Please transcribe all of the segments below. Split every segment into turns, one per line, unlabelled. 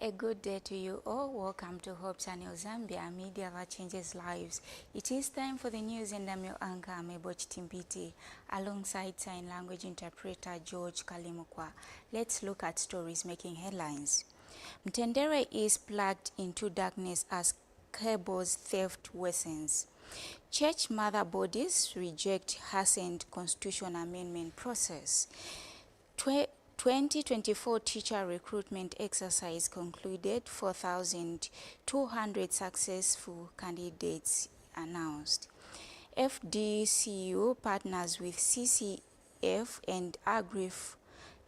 A good day to you all. Welcome to Hope Channel Zambia, media that changes lives. It is time for the news, and I'm your anchor, Meboch Timpiti, alongside sign language interpreter George Kalimukwa. Let's look at stories making headlines. Mtendere is plugged into darkness as cables theft worsens. Church mother bodies reject hastened constitution amendment process. 2024 teacher recruitment exercise concluded. 4,200 successful candidates announced. FDCU partners with CCF and AgriF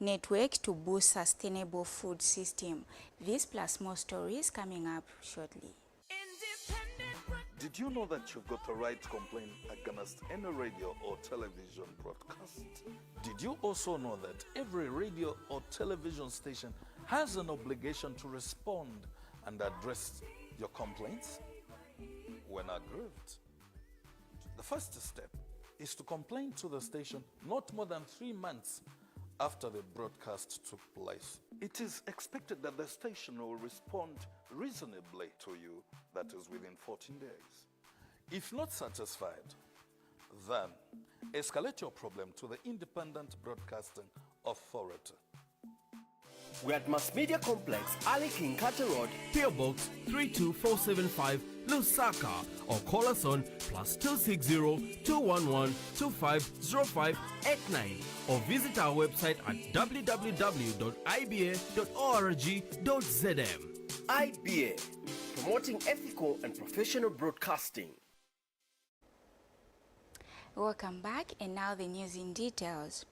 network to boost sustainable food system. This plus more stories coming up shortly.
Did you know that you've got the right to complain against any radio or television broadcast? Did you also know that every radio or television station has an obligation to respond and address your complaints when aggrieved? The first step is to complain to the station not more than 3 months after the broadcast took place. It is expected that the station will respond reasonably to you, that is within 14 days. If not satisfied, then escalate your problem to the Independent Broadcasting Authority.
We're at Mass Media Complex, Ali King Carter Road,
PO Box 32475, Lusaka, or call us on +260 211 250589 or visit our website at www.iba.org.zm.
IBA, promoting ethical and professional broadcasting.
Welcome back, and now the news in details.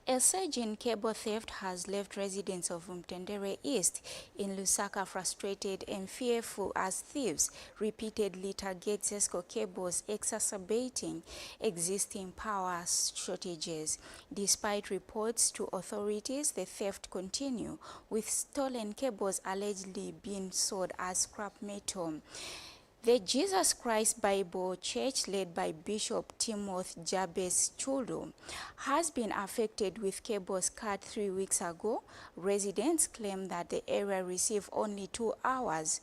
A surge in cable theft has left residents of Mtendere East in Lusaka frustrated and fearful as thieves repeatedly target ZESCO cables, exacerbating existing power shortages. Despite reports to authorities, the theft continue, with stolen cables allegedly being sold as scrap metal. The Jesus Christ Bible Church, led by Bishop Timothy Jabez Chulu, has been affected with cables cut 3 weeks ago. Residents claim that the area received only 2 hours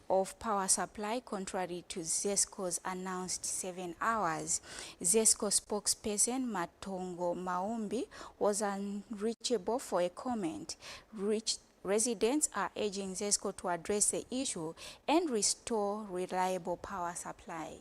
of power supply, contrary to ZESCO's announced 7 hours. ZESCO spokesperson Matongo Maumbi was unreachable for a comment. Residents are urging ZESCO to address the issue and restore reliable power supply.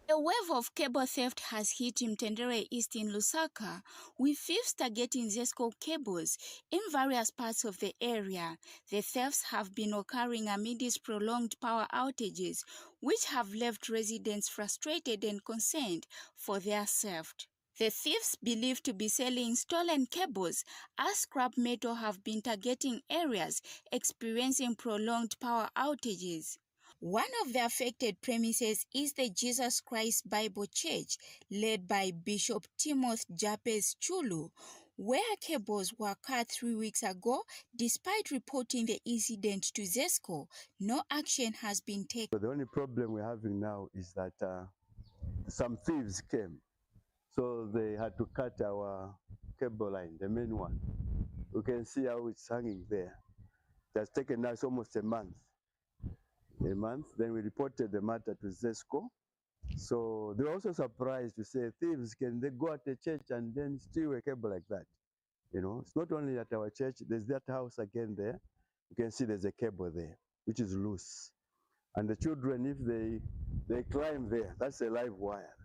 A wave of cable theft has hit Mtendere East in Lusaka, with thieves targeting ZESCO cables in various parts of the area. The thefts have been occurring amidst prolonged power outages, which have left residents frustrated and concerned for their safety. The thieves, believed to be selling stolen cables as scrap metal, have been targeting areas experiencing prolonged power outages. One of the affected premises is the Jesus Christ Bible Church, led by Bishop Timothy Jabez Chulu, where cables were cut 3 weeks ago. Despite reporting the incident to ZESCO, no action has been taken.
The only problem we're having now is that some thieves came. So they had to cut our cable line, the main one. You can see how it's hanging there. It has taken us almost a month. Then we reported the matter to ZESCO. So they were also surprised to say, thieves, can they go at the church and then steal a cable like that? You know, it's not only at our church, there's that house again there. You can see there's a cable there, which is loose. And the children, if they climb there, that's a live wire.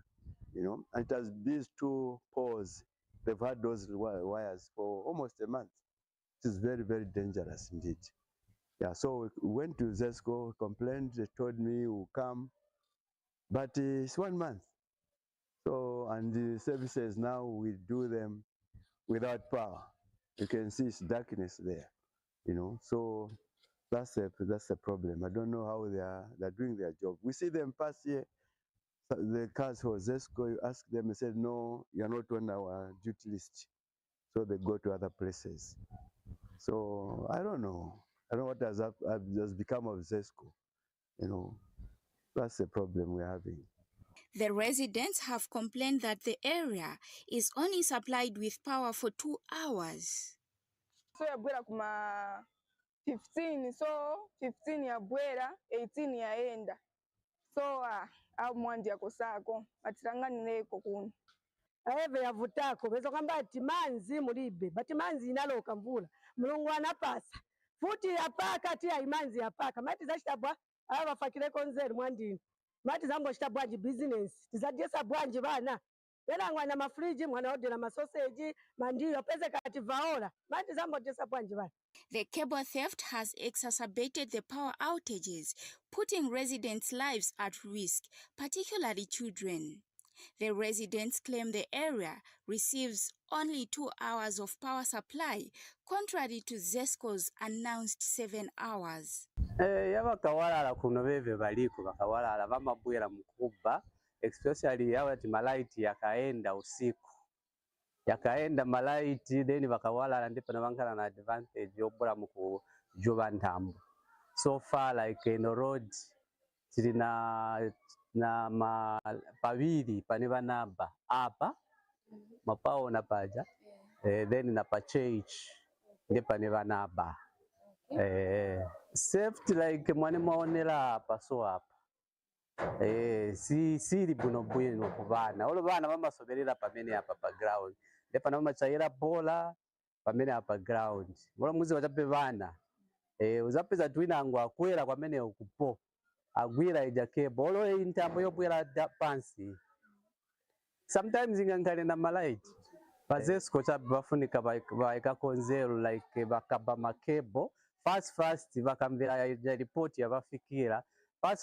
You know, and it has these 2 poles. They've had those wires for almost a month. It is very, very dangerous indeed. Yeah, so we went to ZESCO, complained, they told me we'll come, but it's 1 month. So, and the services now, we do them without power. You can see it's darkness there, you know, so that's a problem. I don't know how they're doing their job. We see them pass here. The cars for ZESCO, you ask them, they said, no, you're not on our duty list. So they go to other places. So I don't know. I don't know what has become of ZESCO. You know, that's the problem we're having.
The residents have complained that the area is only supplied with power for 2 hours.
so yabwera kuma 15, so 15 yabwera 18 yaenda, so mwandi yakosako atiranganireko kuno
aeve yavutako beza kwamba ati manzi mulibe bati manzi inaloka mvula mulungu anapasa futi yapaka ati imanzi yapaka mati zashitabwa aba bafakireko nzeru mwandini mati zambo shitabwaji business tizajesa bwanji bana yena ngwana mafriji mwana odera masoseji mandiyo peze kati vaola mati zambo jesa bwanji bana.
The cable theft has exacerbated the power outages, putting residents' lives at risk, particularly children. The residents claim the area receives only 2 hours of power supply, contrary to ZESCO's announced 7 hours.
Yabakawalala kuno beve baliko bakawalala bamabwera mkuba, especially yawati malaiti yakaenda usiku. Yakaenda malaiti then bakawalala ndipo nabankala na advantage yobula muku juba ntambo. So far like in the road tilina na pavili pane banaba apa mapao na paja then na pachage ndipo ne banaba safety like mwane maonela apa so apa siri buno bwino kubana olo bana bamasoberera pamene apa pa ground ndipo na machaira bola pamene apa ground ngola muzi wachape bana uzapeza twina ngo akwera kwamene ukupo agwira ija cable olo intambo yobwera pansi sometimes ingankale na malaiti bazesco chabafunika baika konzero like bakaba makebo fast bakamvira ya report yabafikira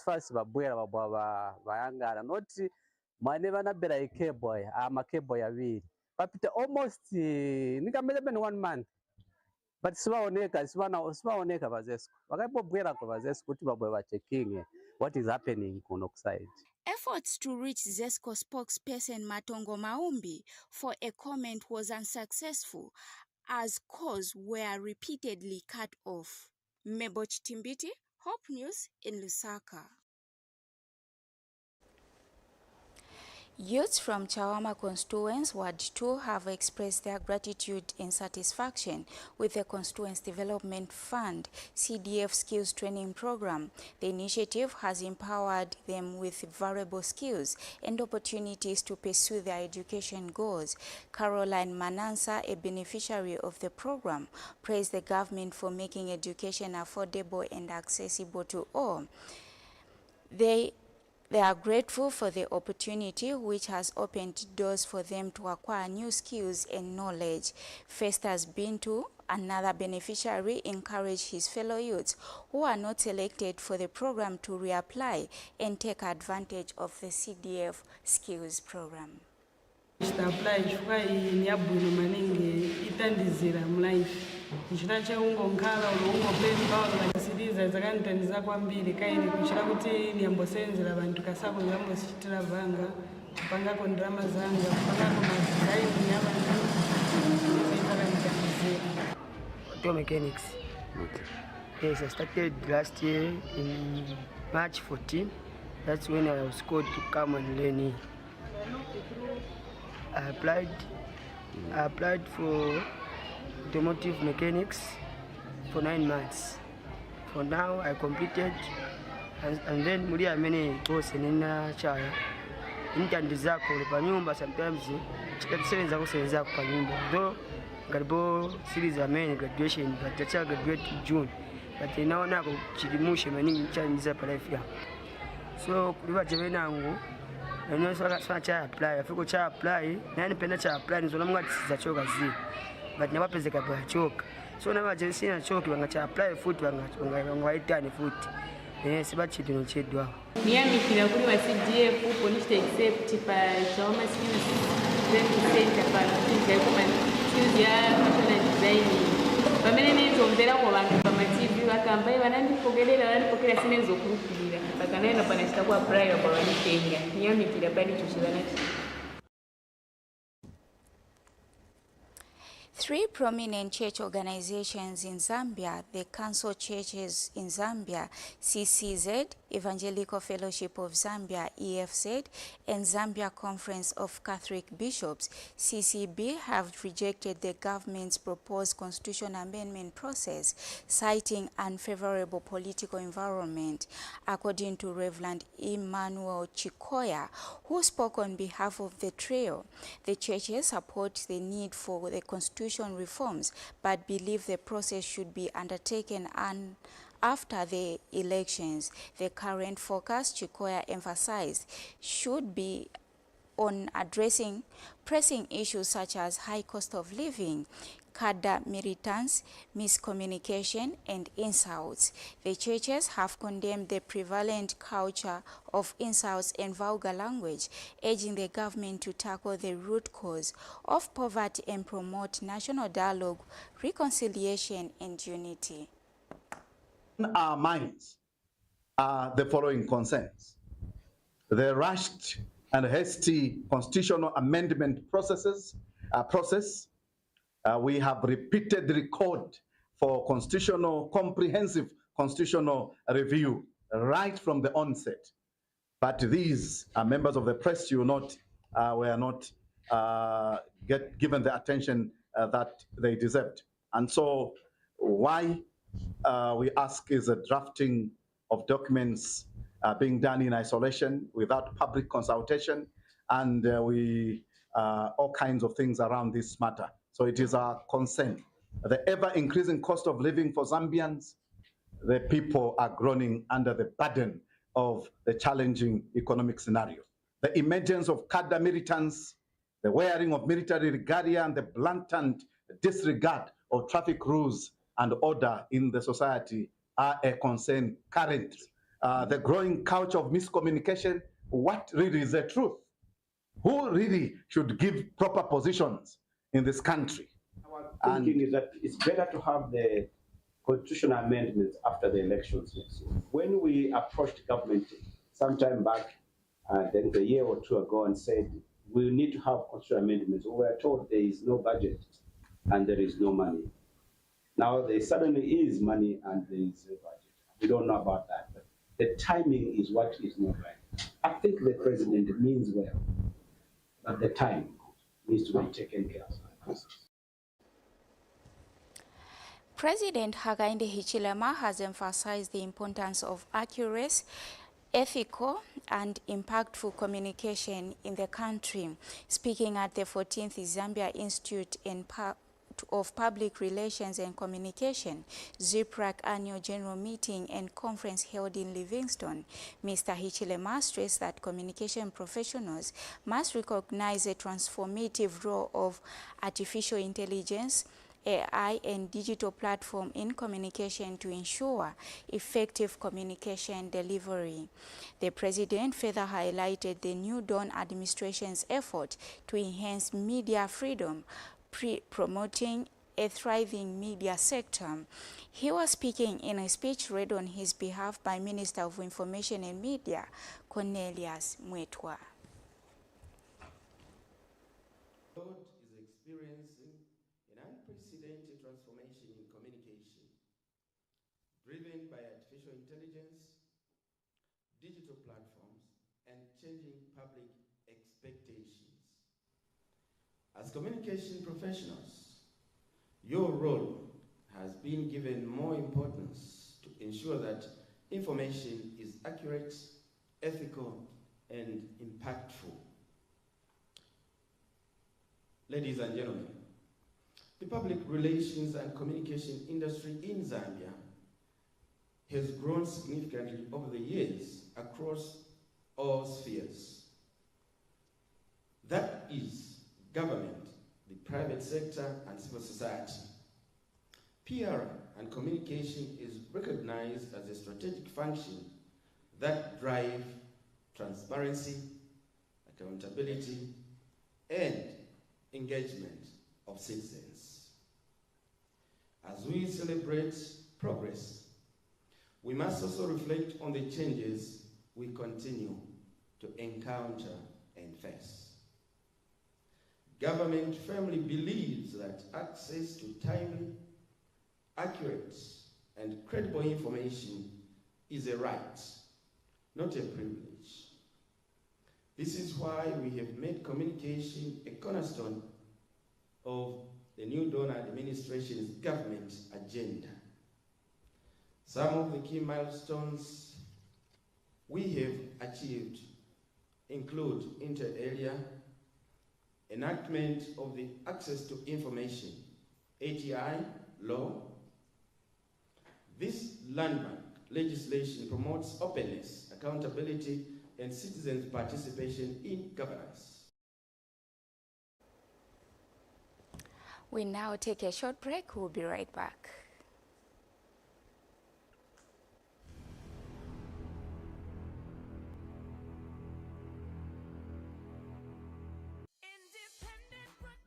fast babwera babwa bayangara not mane banabera ikebo amakebo yabiri papita almost nikameze ben 1 month but sibaoneka bazesco bakabwera ko bazesco kuti babwe ba checking what is happening kuno side.
Efforts to reach ZESCO spokesperson Matongo Maumbi for a comment was unsuccessful as calls were repeatedly cut off. Meboch Timbiti, Hope News in Lusaka. Youths from Chawama constituents Ward 2 have expressed their gratitude and satisfaction with the Constituents Development Fund CDF Skills Training Program. The initiative has empowered them with valuable skills and opportunities to pursue their education goals. Caroline Manansa, a beneficiary of the program, praised the government for making education affordable and accessible to all. They are grateful for the opportunity which has opened doors for them to acquire new skills and knowledge. Festus Bintu, another beneficiary, encouraged his fellow youths who are not selected for the program to reapply and take advantage of the CDF Skills Program.
Apply chifukwa ni yabwino maningi itandizira mlife nchitache ungokhala ungopemba wakasiriza zakanithandiza kwambiri kaini kuchira kuti niyambosenzera abantu kasako yambosichitira vanga kupangako ndrama zanga kupangako mazigaini yabantu zakanithandizira.
Auto mechanics. Okay. Yes, I started last year in March 14. That's when I was called to come and learn here. I applied for automotive mechanics for 9 months. For now, I completed, and then mulia many course nina chaya. Intandi zako pa nyumba sometimes chikatisebenzako kusenza pa nyumba. Though ngalipo series ya main graduation but tacha graduate June. But now nako chilimushe maningi chanyiza pa life ya. So kuliwa jevena angu and so cha apply afiko cha apply nani penda cha apply nizona mwati sizachoka zi but nabapezeka pa choka so na agency na choki banga cha apply foot banga waitani foot siba chitino chedwa
Miami kila kuri wa CDF police accept pa Chawama skills center pa ndio kama skills ya fashion design pamene nizomvera kwa bantu pamativi bakambaye banandipogelera banandipokelera sinezo kurukirira bakanena panachita kwa prior kwa Kenya Miami kila bali tushibana.
3 prominent church organizations in Zambia, the Council Churches in Zambia, CCZ, Evangelical Fellowship of Zambia, EFZ, and Zambia Conference of Catholic Bishops, CCB, have rejected the government's proposed constitutional amendment process, citing unfavorable political environment. According to Reverend Emmanuel Chikoya, who spoke on behalf of the trio, the churches support the need for the constitution reforms, but believe the process should be undertaken after the elections. The current focus, Chikoya emphasized, should be on addressing pressing issues such as high cost of living, cadre militants, miscommunication, and insults. The churches have condemned the prevalent culture of insults and vulgar language, urging the government to tackle the root cause of poverty and promote national dialogue, reconciliation, and unity.
In our minds are the following concerns: the rushed and hasty constitutional amendment process. We have repeatedly called for comprehensive constitutional review right from the onset. But these members of the press were not given the attention that they deserved. And so why we ask is a drafting of documents being done in isolation without public consultation, and all kinds of things around this matter. So it is our concern. The ever-increasing cost of living for Zambians, the people are groaning under the burden of the challenging economic scenario. The emergence of cadre militants, the wearing of military regalia, and the blatant disregard of traffic rules and order in the society are a concern currently. The growing culture of miscommunication, what really is the truth? Who really should give proper positions in this country?
Our thinking is that it's better to have the constitutional amendments after the elections next year. When we approached government sometime back, I think a year or two ago, and said we need to have constitutional amendments, we were told there is no budget and there is no money. Now there suddenly is money and there is a budget. We don't know about that, but the timing is what is not right. I think the president means well, but the time needs to be taken care of.
President Hakainde Hichilema has emphasized the importance of accurate, ethical, and impactful communication in the country. Speaking at the 14th Zambia Institute of Public Relations and Communication, ZIPRAC annual general meeting and conference held in Livingstone, Mr. Hichilema stressed that communication professionals must recognize the transformative role of artificial intelligence, AI, and digital platform in communication to ensure effective communication delivery. The president further highlighted the New Dawn administration's effort to enhance media freedom, promoting a thriving media sector. He was speaking in a speech read on his behalf by Minister of Information and Media, Cornelius Mwetwa.
Unprecedented transformation in communication, driven by artificial intelligence, digital platforms, and changing public expectations. As communication professionals, your role has been given more importance to ensure that information is accurate, ethical, and impactful. Ladies and gentlemen, the public relations and communication industry in Zambia has grown significantly over the years across all spheres. That is government, the private sector, and civil society. PR and communication is recognized as a strategic function that drive transparency, accountability, and engagement of citizens. As we celebrate progress, we must also reflect on the changes we continue to encounter and face. Government firmly believes that access to timely, accurate, and credible information is a right not a privilege. This is why we have made communication a cornerstone of the new donor administration's government agenda. Some of the key milestones we have achieved include, inter alia, enactment of the Access to Information ATI law. This landmark legislation promotes openness, accountability, and citizens' participation in governance.
We now take a short break. We'll be right back.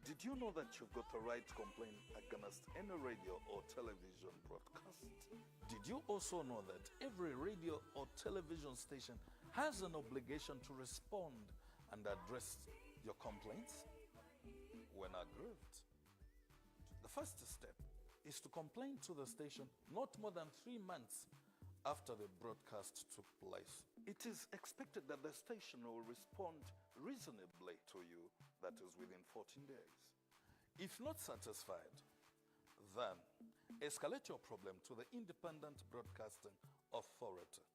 Did you know that you've got the right to complain against any radio or television broadcast? Did you also know that every radio or television station has an obligation to respond and address your complaints when aggrieved? The first step is to complain to the station not more than 3 months after the broadcast took place. It is expected that the station will respond reasonably to you, that is within 14 days. If not satisfied, then escalate your problem to the Independent Broadcasting Authority.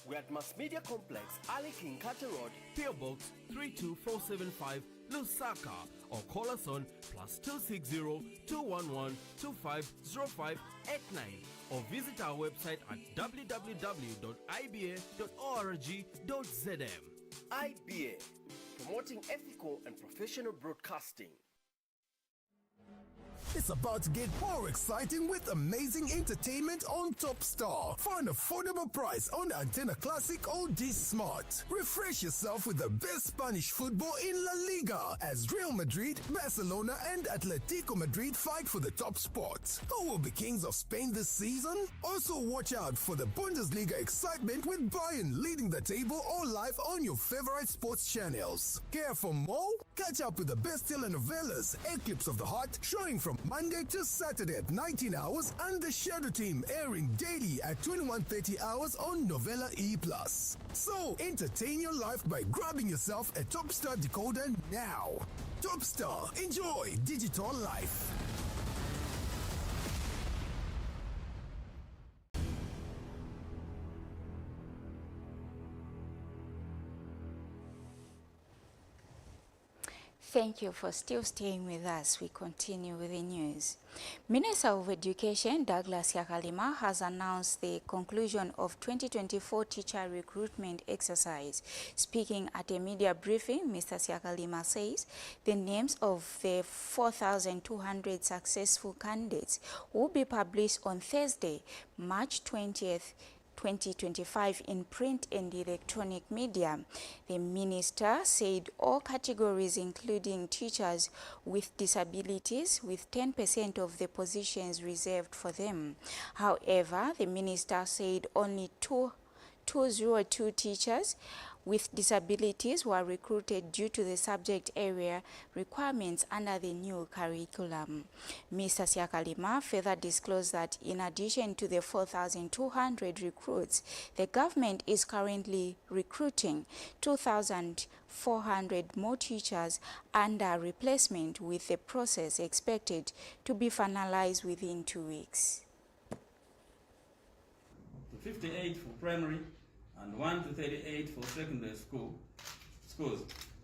We're at Mass Media Complex, Ali King Carter Road,
PO Box 32475, Lusaka, or call us on +260 211 250589 or visit our website at www.iba.org.zm.
IBA, promoting ethical and professional broadcasting.
It's about to get more exciting with amazing entertainment on Top Star for an affordable price on the Antenna Classic OD Smart. Refresh yourself with the best Spanish football in La Liga as Real Madrid, Barcelona and Atletico Madrid fight for the top spot. Who will be kings of Spain this season? Also watch out for the Bundesliga excitement with Bayern leading the table all live on your favorite sports channels. Care for more? Catch up with the best telenovelas, Eclipse of the Heart, showing from Monday to Saturday at 19 hours and the Shadow Team airing daily at 21:30 hours on Novella E+. So entertain your life by grabbing yourself a Top Star decoder now. Top Star, enjoy digital life.
Thank you for still staying with us. We continue with the news. Minister of Education Douglas Yakalima has announced the conclusion of 2024 teacher recruitment exercise. Speaking at a media briefing, Mr. Yakalima says the names of the 4,200 successful candidates will be published on Thursday, March 20th, 2025 in print and electronic media. The minister said all categories, including teachers with disabilities, with 10% of the positions reserved for them. However, the minister said only 202 teachers with disabilities were recruited due to the subject area requirements under the new curriculum. Mr. Yakalima further disclosed that in addition to the 4,200 recruits, the government is currently recruiting 2,400 more teachers under replacement, with the process expected to be finalized within 2 weeks.
58 for primary and 1 to 38 for secondary schools.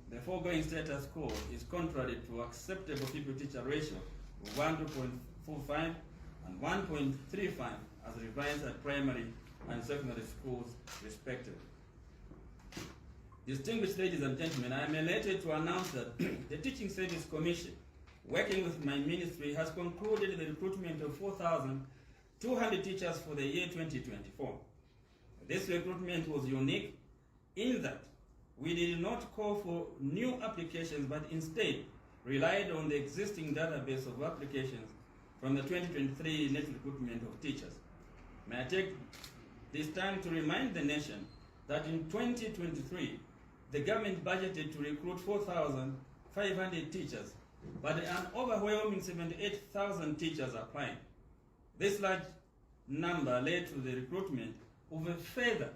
The foregoing status quo is contrary to acceptable pupil-teacher ratio of 1:45 and 1.35 as revised at primary and secondary schools respectively. Distinguished ladies and gentlemen, I am elated to announce that the Teaching Service Commission, working with my ministry, has concluded the recruitment of 4,200 teachers for the year 2024. This recruitment was unique in that we did not call for new applications, but instead relied on the existing database of applications from the 2023 net recruitment of teachers. May I take this time to remind the nation that in 2023, the government budgeted to recruit 4,500 teachers, but an overwhelming 78,000 teachers applied. This large number led to the recruitment of a further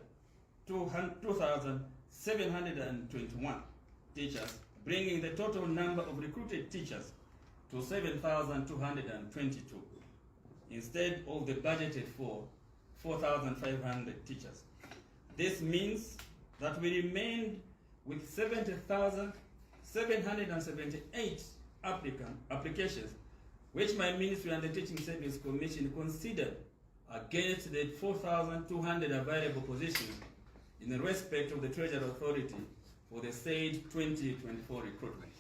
2,721 teachers, bringing the total number of recruited teachers to 7,222, instead of the budgeted for 4,500 teachers. This means that we remained with 70,778 applications, which my ministry and the Teaching Service Commission considered against the 4,200 available positions in respect of the Treasury Authority for the said 2024 recruitment.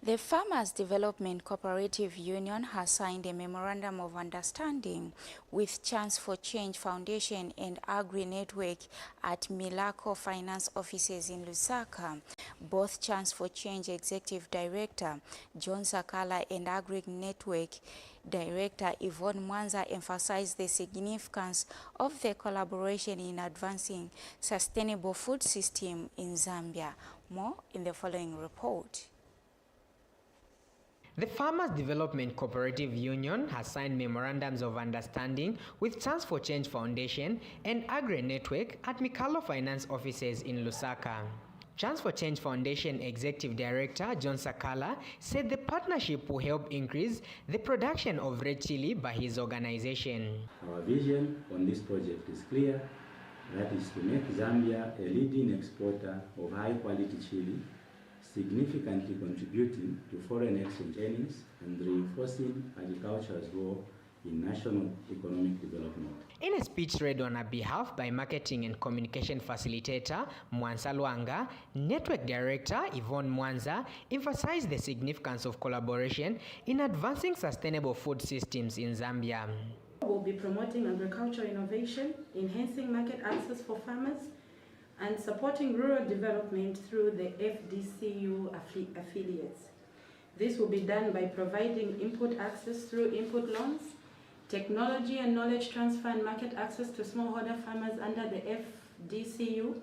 The Farmers Development Cooperative Union has signed a Memorandum of Understanding with Chance for Change Foundation and Agri Network at Milako Finance offices in Lusaka. Both Chance for Change Executive Director John Sakala and Agri Network Director Yvonne Mwanza emphasized the significance of the collaboration in advancing sustainable food system in Zambia. More in the following report.
The Farmers Development Cooperative Union has signed memorandums of understanding with Chance for Change Foundation and Agri Network at Mikalo Finance offices in Lusaka. Chance for Change Foundation Executive Director John Sakala said the partnership will help increase the production of red chili by his organization.
Our vision on this project is clear, that is to make Zambia a leading exporter of high-quality chili, significantly contributing to foreign exchange earnings and reinforcing agriculture's role in national economic development.
In a speech read on her behalf by Marketing and Communication Facilitator Mwansa Lwanga, Network Director Yvonne Mwanza emphasized the significance of collaboration in advancing sustainable food systems in Zambia.
We'll be promoting agricultural innovation, enhancing market access for farmers, and supporting rural development through the FDCU affiliates. This will be done by providing input access through input loans, technology and knowledge transfer and market access to smallholder farmers under the FDCU.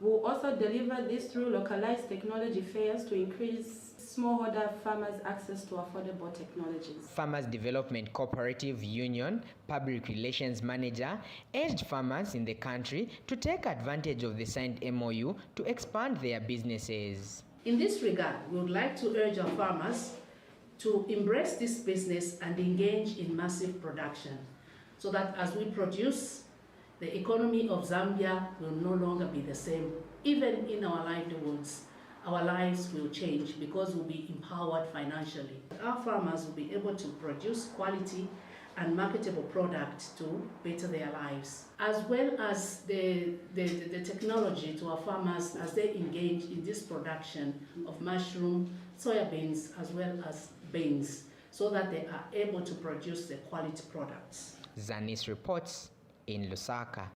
We'll also deliver this through localized technology fairs to increase smallholder farmers' access to affordable technologies.
Farmers Development Cooperative Union Public Relations Manager urged farmers in the country to take advantage of the signed MOU to expand their businesses.
In this regard, we would like to urge our farmers to embrace this business and engage in massive production, so that as we produce, the economy of Zambia will no longer be the same. Even in our livelihoods, our lives will change because we'll be empowered financially. Our farmers will be able to produce quality and marketable products to better their lives, as well as the technology to our farmers as they engage in this production of mushroom, soybeans, as well as beans, so that they are able to produce the quality products.
Zanis reports in Lusaka.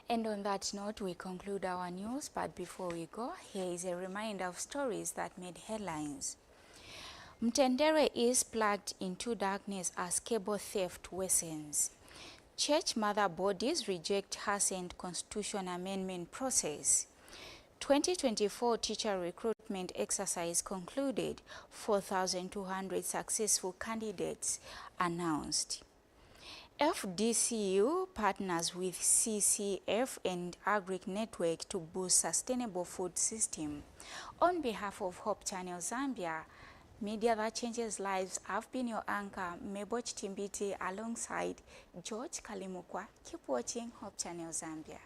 And on that note, we conclude our news, but before we go, here is a reminder of stories that made headlines. Mtendere is plunged into darkness as cable theft worsens. Church mother bodies reject hastened constitution amendment process. 2024 teacher recruitment exercise concluded, 4,200 successful candidates announced. FDCU partners with CCF and Agri Network to boost sustainable food system. On behalf of Hope Channel Zambia, media that changes lives, I've been your anchor, Meboch Timbiti, alongside George Kalimukwa. Keep watching Hope Channel Zambia.